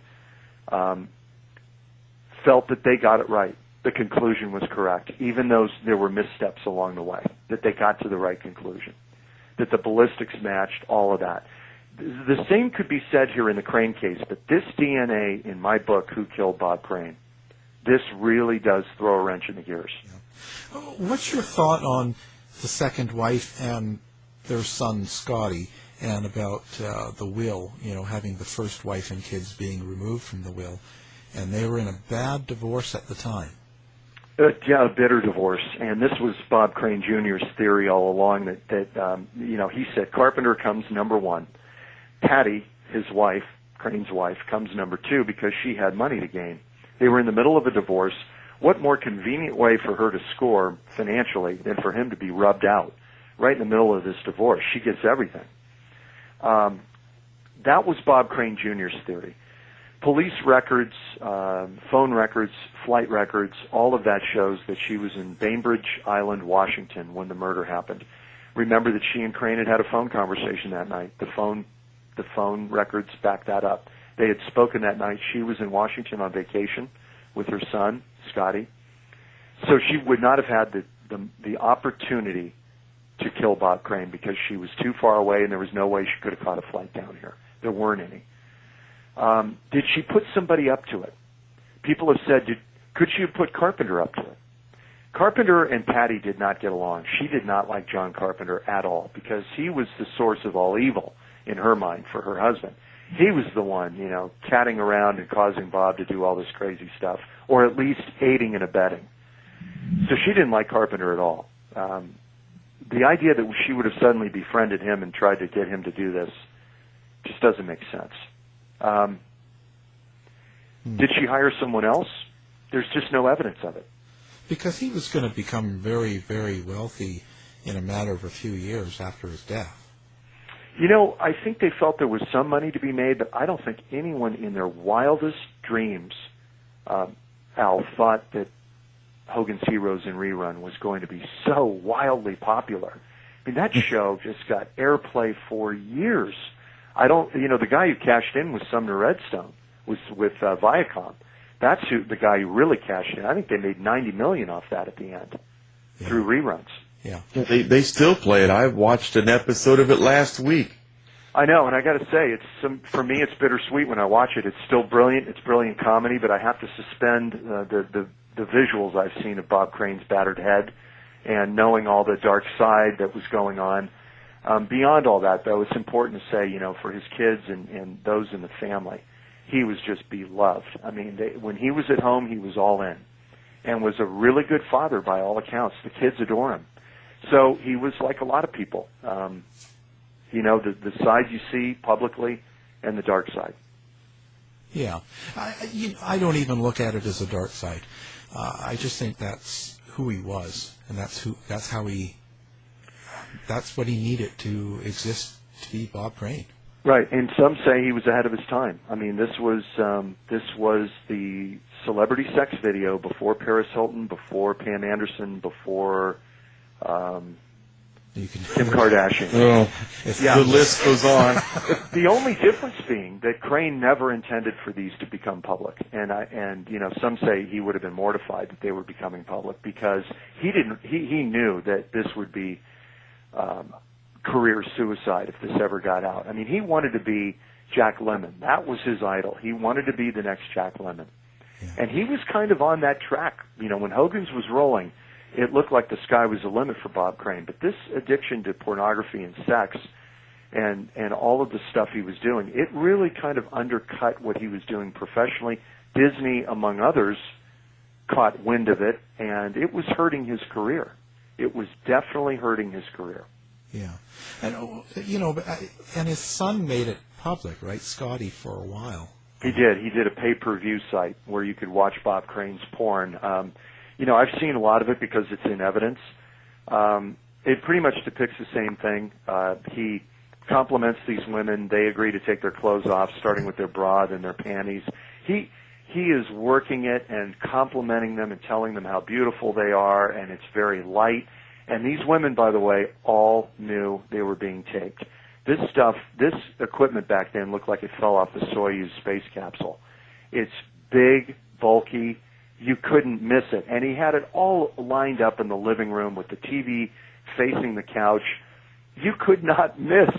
felt that they got it right. The conclusion was correct, even though there were missteps along the way, that they got to the right conclusion, that the ballistics matched, all of that. The same could be said here in the Crane case, but this DNA in my book, Who Killed Bob Crane, this really does throw a wrench in the gears. Yeah. What's your thought on the second wife and their son, Scotty, and about the will, having the first wife and kids being removed from the will, and they were in a bad divorce at the time? A bitter divorce, and this was Bob Crane Jr.'s theory all along that he said Carpenter comes number one. Patty, his wife, Crane's wife, comes number two because she had money to gain. They were in the middle of a divorce. What more convenient way for her to score financially than for him to be rubbed out right in the middle of this divorce? She gets everything. That was Bob Crane Jr.'s theory. Police records, phone records, flight records, all of that shows that she was in Bainbridge Island, Washington when the murder happened. Remember that she and Crane had a phone conversation that night. The phone records back that up. They had spoken that night. She was in Washington on vacation with her son, Scotty. So she would not have had the opportunity to kill Bob Crane because she was too far away and there was no way she could have caught a flight down here. There weren't any. Did she put somebody up to it? People have said, could she have put Carpenter up to it? Carpenter and Patty did not get along. She did not like John Carpenter at all because he was the source of all evil in her mind for her husband. He was the one, catting around and causing Bob to do all this crazy stuff, or at least aiding and abetting. So she didn't like Carpenter at all. The idea that she would have suddenly befriended him and tried to get him to do this just doesn't make sense. Did she hire someone else? There's just no evidence of it. Because he was going to become very, very wealthy in a matter of a few years after his death. You know, I think they felt there was some money to be made, but I don't think anyone in their wildest dreams, Al, thought that Hogan's Heroes in rerun was going to be so wildly popular. I mean, that show just got airplay for years. The guy who cashed in was Sumner Redstone, was with Viacom. That's the guy who really cashed in. I think they made $90 million off that at the end through reruns. Yeah. They still play it. I watched an episode of it last week. I know, and I got to say, for me, it's bittersweet when I watch it. It's still brilliant. It's brilliant comedy, but I have to suspend the visuals I've seen of Bob Crane's battered head and knowing all the dark side that was going on. Beyond all that, though, it's important to say, for his kids and those in the family, he was just beloved. I mean, when he was at home, he was all in and was a really good father by all accounts. The kids adore him. So he was like a lot of people. The side you see publicly and the dark side. Yeah. I don't even look at it as a dark side. I just think that's who he was, and that's what he needed to exist, to be Bob Crane. Right, and some say he was ahead of his time. I mean, this was the celebrity sex video before Paris Hilton, before Pam Anderson, before Kim Kardashian. Oh, the list goes on. The only difference being that Crane never intended for these to become public, and some say he would have been mortified that they were becoming public because he knew that this would be career suicide if this ever got out. I mean, he wanted to be Jack Lemmon. That was his idol. He wanted to be the next Jack Lemmon. Yeah. And he was kind of on that track. When Hogan's was rolling, it looked like the sky was the limit for Bob Crane. But this addiction to pornography and sex and all of the stuff he was doing, it really kind of undercut what he was doing professionally. Disney, among others, caught wind of it, and it was hurting his career. It was definitely hurting his career. Yeah. And, and his son made it public, right, Scotty, for a while. He did. He did a pay-per-view site where you could watch Bob Crane's porn. I've seen a lot of it because it's in evidence. It pretty much depicts the same thing. He compliments these women. They agree to take their clothes off, starting with their bra and their panties. He is working it and complimenting them and telling them how beautiful they are, and it's very light. And these women, by the way, all knew they were being taped. This equipment back then looked like it fell off the Soyuz space capsule. It's big, bulky. You couldn't miss it. And he had it all lined up in the living room with the TV facing the couch. You could not miss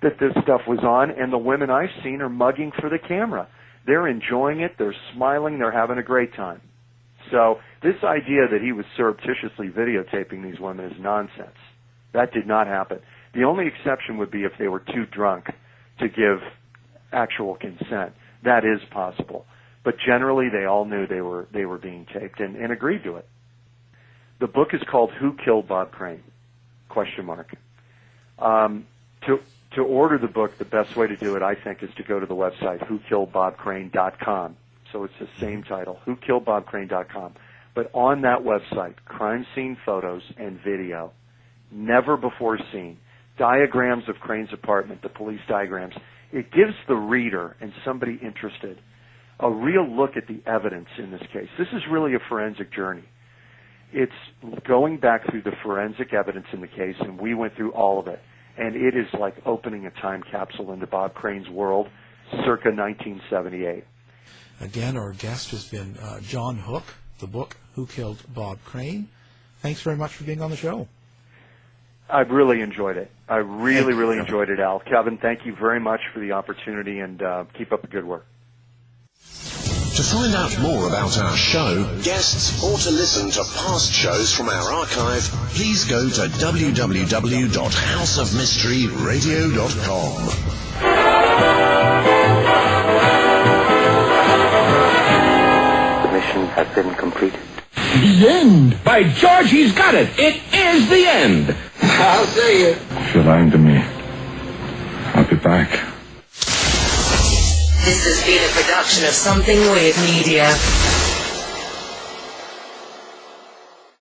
that this stuff was on, and the women I've seen are mugging for the camera. They're enjoying it. They're smiling. They're having a great time. So this idea that he was surreptitiously videotaping these women is nonsense. That did not happen. The only exception would be if they were too drunk to give actual consent. That is possible. But generally, they all knew they were being taped and agreed to it. The book is called Who Killed Bob Crane? ? To order the book, the best way to do it, I think, is to go to the website whokilledbobcrane.com. So it's the same title, whokilledbobcrane.com. But on that website, crime scene photos and video, never before seen, diagrams of Crane's apartment, the police diagrams. It gives the reader and somebody interested a real look at the evidence in this case. This is really a forensic journey. It's going back through the forensic evidence in the case, and we went through all of it. And it is like opening a time capsule into Bob Crane's world circa 1978. Again, our guest has been John Hook, the book, Who Killed Bob Crane. Thanks very much for being on the show. I've really enjoyed it. I really enjoyed it, Al. Kevin, thank you very much for the opportunity, and keep up the good work. To find out more about our show, guests, or to listen to past shows from our archive, please go to www.houseofmysteryradio.com. The mission has been completed. The end! By George, he's got it! It is the end! I'll say it. If you're lying to me, I'll be back. This has been a production of Something Weird Media.